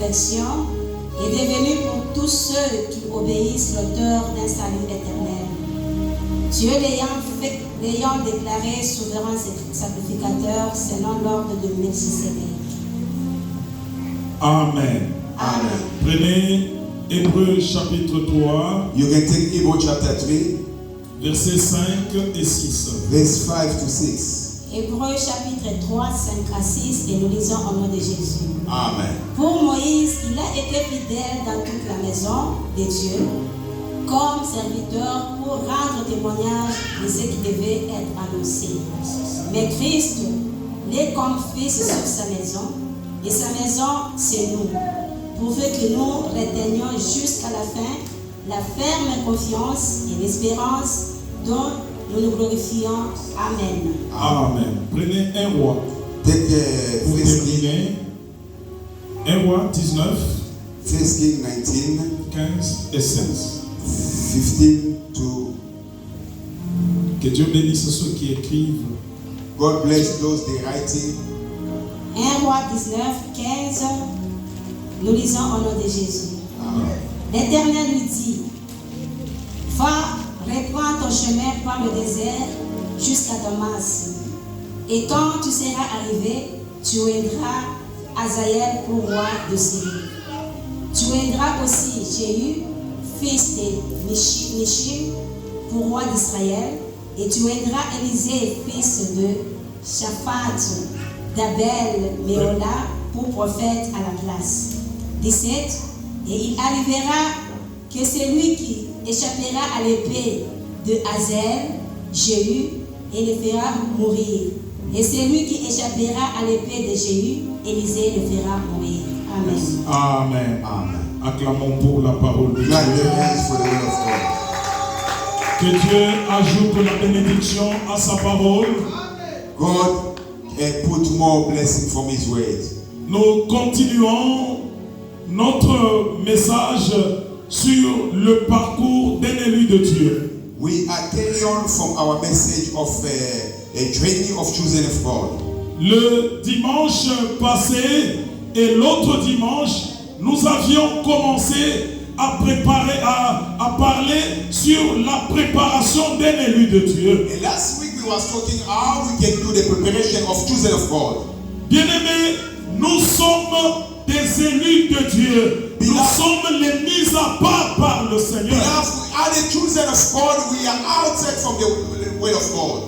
résurrection est devenu pour tous ceux qui obéissent l'auteur d'un salut éternel. Dieu l'ayant déclaré souverain sacrificateur selon l'ordre de Melchisédek. Amen. Amen. Prenez Hébreux chapitre 3, You can take Hebrew chapter 3, versets 5 et 6. verse 5 to 6. Hébreux chapitre 3, 5 à 6 et nous lisons au nom de Jésus. Amen. Pour Moïse, il a été fidèle dans toute la maison de Dieu comme serviteur pour rendre témoignage de ce qui devait être annoncé. Mais Christ l'est comme fils sur sa maison, et sa maison, c'est nous, pourvu que nous retenions jusqu'à la fin la ferme confiance et l'espérance dont nous nous glorifions. Amen. Amen. Prenez 1 roi Take pour First King, terminer. 1 roi 19, 1 King 19, 15 et 16. 15 to. Que Dieu bénisse ceux qui écrivent. God bless those they writing. 1 Roi 19, 15, nous lisons au nom de Jésus. Amen. L'Éternel lui dit, va, reprends ton chemin par le désert jusqu'à Damas. Et quand tu seras arrivé, tu aideras Azaël pour roi de Syrie. Tu aideras aussi Jéhu, fils de Nishim, pour roi d'Israël. Et tu aideras Élisée, fils de Shaphat, d'Abel Méola, pour prophète à la place. 17. Et il arrivera que celui qui échappera à l'épée de Hazaël, Jéhu, et le fera mourir. Et celui qui échappera à l'épée de Jéhu, Élisée le fera mourir. Amen. Amen. Amen. Acclamons pour la parole de Clap Dieu. your hands for the word of God. Que Dieu ajoute la bénédiction à sa parole. God put more blessing from His word. Nous continuons notre message sur le parcours d'un élu de Dieu. We are carrying on from our message of a journey of choosing of God. Le dimanche passé et l'autre dimanche, nous avions commencé à préparer, à parler sur la préparation d'un élu de Dieu. And last week we was talking how we can do the preparation of choosing of God. Bien-aimés, nous sommes des élus de Dieu. Nous sommes les mis à part par le Seigneur. Beloved, we are the chosen of God. We are outside from the way of God.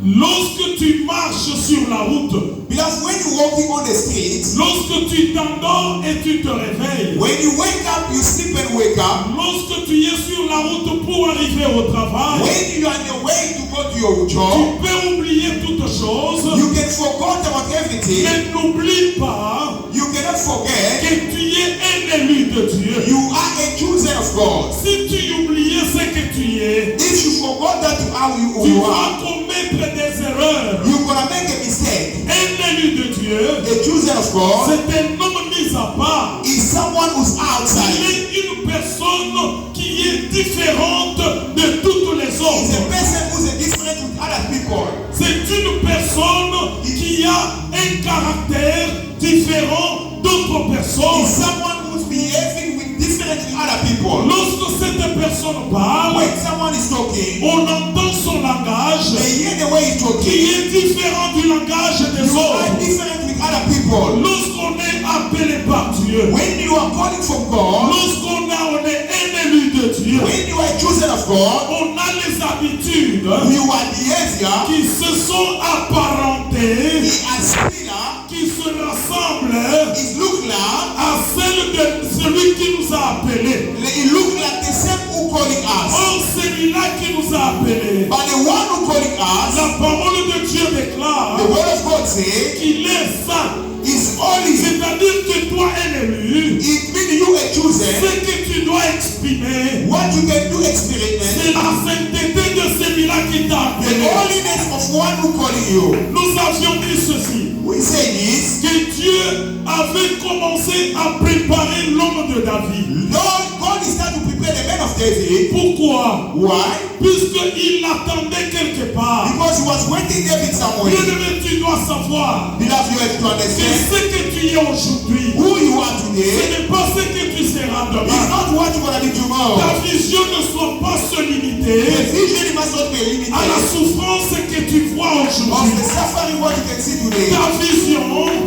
Lorsque tu marches sur la route, Beloved, when you're walking on the street, lorsque tu t'endors et tu te réveilles, when you wake up, you sleep and wake up. lorsque tu es sur la route pour arriver au travail, When you are on the way to go to your tu job, peux oublier toutes choses, you can forget about everything. mais n'oublie pas You cannot forget que tu es un élu de Dieu. you are a chosen of God. Si tu oubliais ce que tu es, If you forgot that how tu you vas are, commettre des erreurs. you're gonna make a mistake. Un élu de Dieu, A chosen of God c'est un homme mis à part. is someone who's Il outside. est une personne qui est différente de toutes les It's a autres. person who's a different with other people. C'est une personne qui a un caractère différent d'autres It's personnes. someone who's behaving with different with other people. Lorsque cette personne parle, When someone is talking, on entend son langage they hear the way he's qui talking. est différent du langage des You are autres. different with other people. Lorsqu'on est appelé par Dieu, When you are calling from God, lorsqu'on est un élu de Dieu, when you are chosen of God, on a les habitudes you are behavior, qui se sont apparentées, he has spirit, qui se ressemblent it look like, à celle de celui qui nous a appelés. it look like the same who calling us. Or, celui-là qui nous a appelés, But the one who calling us, la parole de Dieu déclare the word of God says, qu'il est saint. is holy. C'est-à-dire que toi, un élu, It means you are chosen. ce que tu dois exprimer, What you can do c'est experiment. la sainteté de celui-là qui t'a The appelé. holiness of one who calling you. Nous avions dit ceci, We say this. que Dieu avait commencé à préparer l'homme de David. Lord, God is starting to prepare the man of David. Pourquoi? Why? Puisqu'il l'attendait quelque part. Because he was waiting David somewhere. Bien-aimé, tu dois savoir Beloved, you have to que understand ce que tu es aujourd'hui, who you are today n'est pas ce que tu seras is demain. not what you're going to be tomorrow. Ta vision ne soit pas se The limiter vision must not be limited à la souffrance que tu vois of the aujourd'hui. suffering what you can see today. Ta vision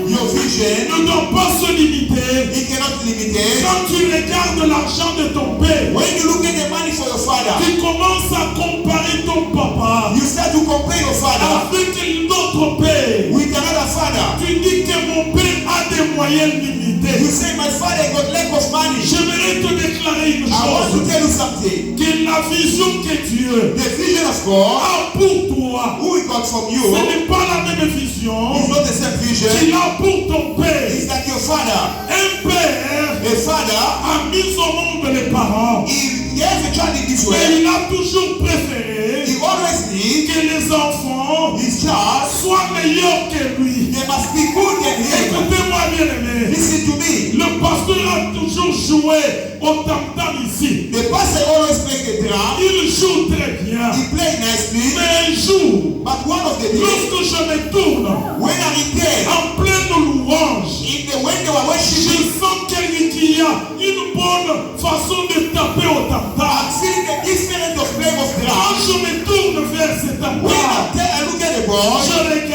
Your vision, ne doit pas se limiter it cannot be limited. quand tu regardes l'argent de ton père. When you look at the money for your father, Tu commences à comparer ton papa you start to compare your father avec notre père. with another father. Tu dis que mon père a des moyens You limités. say, my father got lack of money. J'aimerais te déclarer une I want to chose. tell you something. Que la vision que Dieu The vision of God, a pour toi, who he got from you, ce n'est pas la même vision is not the same vision. qu'il a pour ton père. It's like your father. Un père A father, a mis au monde les parents, he has a child in this way. mais il a toujours préféré He always needs que les enfants his child. soient meilleurs que lui. They must be good than him. Écoutez-moi bien aimé. Listen to me. Le pasteur a toujours joué au tam-tam ici. The pastor always play the drum. Il joue très bien. He play nicely. Mais un jour, But one of the days, lorsque je me tourne when I return, en pleine louange, when they were je worshiping, sens qu'il y a une bonne façon de taper au tam-tam. I'm feeling the different of playing of Quand drum. je me tourne vers ce When tam-tam, I look at the boy, je